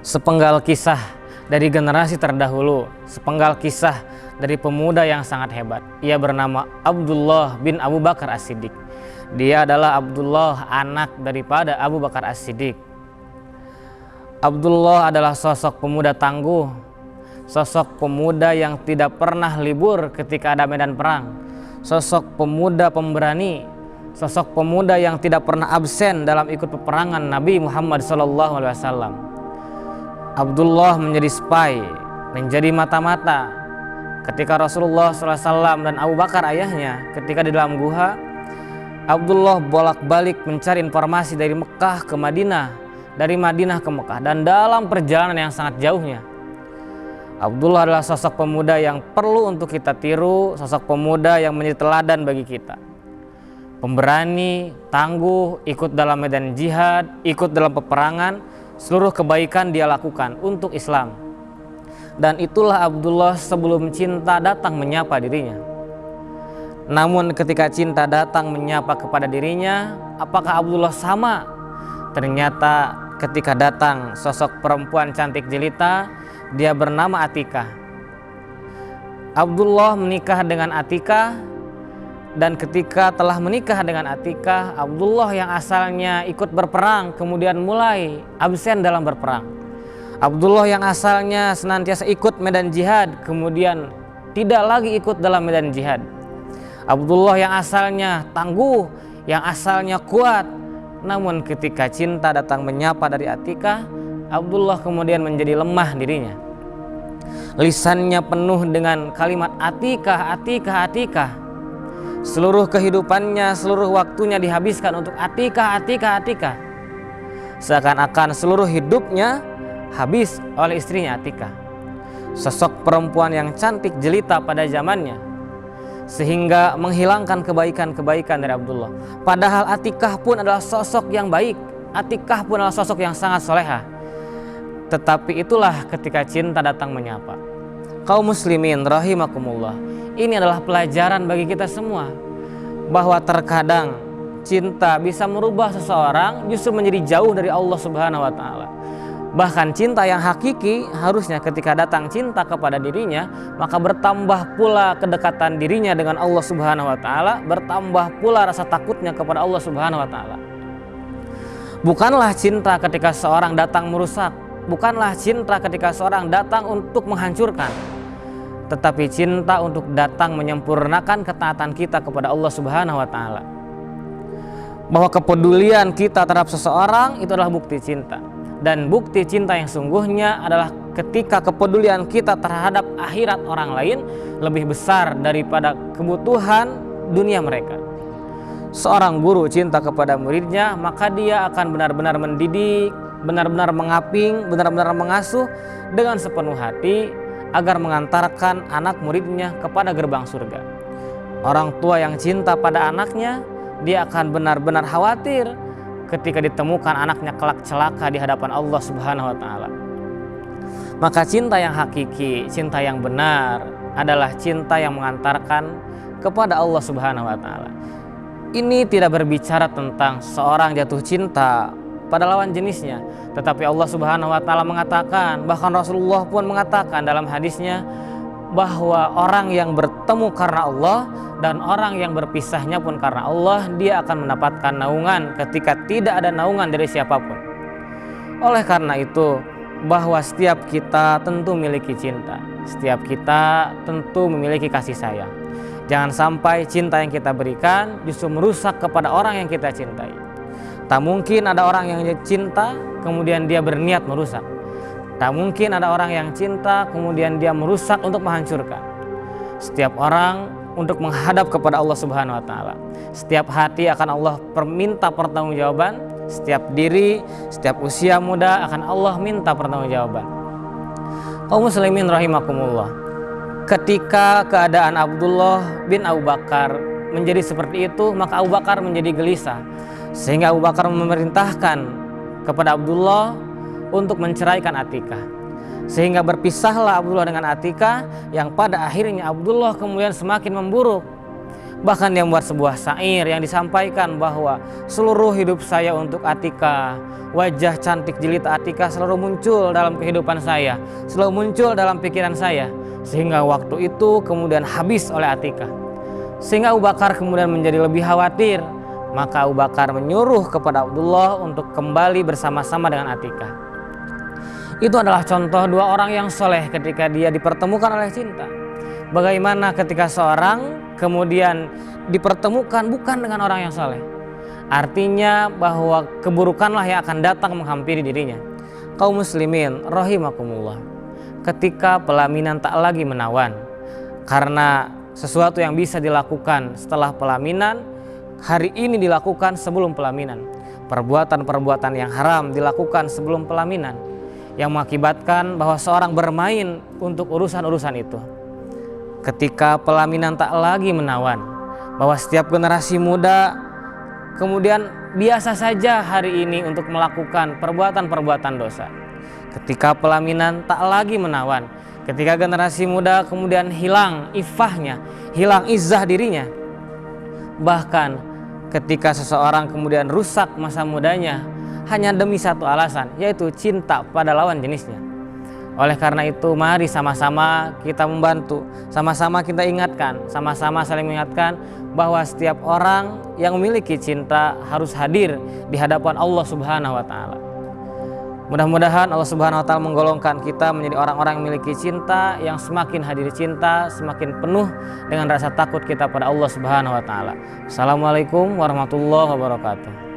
Sepenggal kisah dari generasi terdahulu, sepenggal kisah dari pemuda yang sangat hebat. Ia bernama Abdullah bin Abu Bakar As-Siddiq. Dia adalah Abdullah, anak daripada Abu Bakar As-Siddiq. Abdullah adalah sosok pemuda tangguh, sosok pemuda yang tidak pernah libur ketika ada medan perang, sosok pemuda pemberani, sosok pemuda yang tidak pernah absen dalam ikut peperangan Nabi Muhammad SAW. Abdullah menjadi spy, menjadi mata-mata ketika Rasulullah SAW dan Abu Bakar ayahnya ketika di dalam gua. Abdullah bolak-balik mencari informasi dari Mekah ke Madinah, dari Madinah ke Mekah, dan dalam perjalanan yang sangat jauhnya. Abdullah adalah sosok pemuda yang perlu untuk kita tiru, sosok pemuda yang menjadi teladan bagi kita. Pemberani, tangguh, ikut dalam medan jihad, ikut dalam peperangan, seluruh kebaikan dia lakukan untuk Islam. Dan itulah Abdullah sebelum cinta datang menyapa dirinya. Namun ketika cinta datang menyapa kepada dirinya, apakah Abdullah sama? Ternyata ketika datang sosok perempuan cantik jelita, dia bernama Atikah. Abdullah menikah dengan Atikah. Dan ketika telah menikah dengan Atikah, Abdullah yang asalnya ikut berperang kemudian mulai absen dalam berperang. Abdullah yang asalnya senantiasa ikut medan jihad kemudian tidak lagi ikut dalam medan jihad. Abdullah yang asalnya tangguh, yang asalnya kuat, namun ketika cinta datang menyapa dari Atikah, Abdullah kemudian menjadi lemah dirinya. Lisannya penuh dengan kalimat Atikah, Atikah, Atikah. Seluruh kehidupannya, seluruh waktunya dihabiskan untuk Atikah, Atikah, Atikah. Seakan-akan seluruh hidupnya habis oleh istrinya Atikah. Sosok perempuan yang cantik jelita pada zamannya, sehingga menghilangkan kebaikan-kebaikan dari Abdullah. Padahal Atikah pun adalah sosok yang baik, Atikah pun adalah sosok yang sangat soleha. Tetapi itulah ketika cinta datang menyapa. Kaum muslimin rahimakumullah, ini adalah pelajaran bagi kita semua, bahwa terkadang cinta bisa merubah seseorang justru menjadi jauh dari Allah Subhanahu wa taala. Bahkan cinta yang hakiki harusnya ketika datang cinta kepada dirinya, maka bertambah pula kedekatan dirinya dengan Allah Subhanahu wa taala, bertambah pula rasa takutnya kepada Allah Subhanahu wa taala. Bukanlah cinta ketika seorang datang merusak, bukanlah cinta ketika seorang datang untuk menghancurkan, tetapi cinta untuk datang menyempurnakan ketaatan kita kepada Allah Subhanahu wa taala. Bahwa kepedulian kita terhadap seseorang itu adalah bukti cinta. Dan bukti cinta yang sungguhnya adalah ketika kepedulian kita terhadap akhirat orang lain lebih besar daripada kebutuhan dunia mereka. Seorang guru cinta kepada muridnya, maka dia akan benar-benar mendidik, benar-benar mengaping, benar-benar mengasuh dengan sepenuh hati agar mengantarkan anak muridnya kepada gerbang surga. Orang tua yang cinta pada anaknya, dia akan benar-benar khawatir ketika ditemukan anaknya kelak celaka di hadapan Allah Subhanahu wa taala. Maka cinta yang hakiki, cinta yang benar adalah cinta yang mengantarkan kepada Allah Subhanahu wa taala. Ini tidak berbicara tentang seorang jatuh cinta pada lawan jenisnya, tetapi Allah Subhanahu wa taala mengatakan, bahkan Rasulullah pun mengatakan dalam hadisnya, bahwa orang yang bertemu karena Allah dan orang yang berpisahnya pun karena Allah, dia akan mendapatkan naungan ketika tidak ada naungan dari siapapun. Oleh karena itu, bahwa setiap kita tentu memiliki cinta, setiap kita tentu memiliki kasih sayang. Jangan sampai cinta yang kita berikan justru merusak kepada orang yang kita cintai. Tak mungkin ada orang yang cinta kemudian dia berniat merusak. Tak mungkin ada orang yang cinta kemudian dia merusak untuk menghancurkan. Setiap orang untuk menghadap kepada Allah Subhanahu wa taala. Setiap hati akan Allah minta pertanggungjawaban, setiap diri, setiap usia muda akan Allah minta pertanggungjawaban. Kaum muslimin rahimakumullah. Ketika keadaan Abdullah bin Abu Bakar menjadi seperti itu, maka Abu Bakar menjadi gelisah. Sehingga Abu Bakar memerintahkan kepada Abdullah untuk menceraikan Atikah. Sehingga berpisahlah Abdullah dengan Atikah, yang pada akhirnya Abdullah kemudian semakin memburuk. Bahkan dia membuat sebuah syair yang disampaikan bahwa seluruh hidup saya untuk Atika, wajah cantik jelita Atika selalu muncul dalam kehidupan saya, selalu muncul dalam pikiran saya, sehingga waktu itu kemudian habis oleh Atika. Sehingga Abu Bakar kemudian menjadi lebih khawatir. Maka Abu Bakar menyuruh kepada Abdullah untuk kembali bersama-sama dengan Atika. Itu adalah contoh dua orang yang soleh ketika dia dipertemukan oleh cinta. Bagaimana ketika seorang kemudian dipertemukan bukan dengan orang yang soleh, artinya bahwa keburukanlah yang akan datang menghampiri dirinya. Kaum muslimin rahimakumullah, ketika pelaminan tak lagi menawan, karena sesuatu yang bisa dilakukan setelah pelaminan hari ini dilakukan sebelum pelaminan, perbuatan-perbuatan yang haram dilakukan sebelum pelaminan, yang mengakibatkan bahwa seorang bermain untuk urusan-urusan itu. Ketika pelaminan tak lagi menawan, bahwa setiap generasi muda kemudian biasa saja hari ini untuk melakukan perbuatan-perbuatan dosa. Ketika pelaminan tak lagi menawan, ketika generasi muda kemudian hilang iffahnya, hilang izzah dirinya. Bahkan ketika seseorang kemudian rusak masa mudanya hanya demi satu alasan, yaitu cinta pada lawan jenisnya. Oleh karena itu mari sama-sama kita membantu, sama-sama kita ingatkan, sama-sama saling mengingatkan bahwa setiap orang yang memiliki cinta harus hadir di hadapan Allah Subhanahu wa taala. Mudah-mudahan Allah Subhanahu wa taala menggolongkan kita menjadi orang-orang yang memiliki cinta, yang semakin hadir cinta, semakin penuh dengan rasa takut kita pada Allah Subhanahu wa taala. Assalamualaikum warahmatullahi wabarakatuh.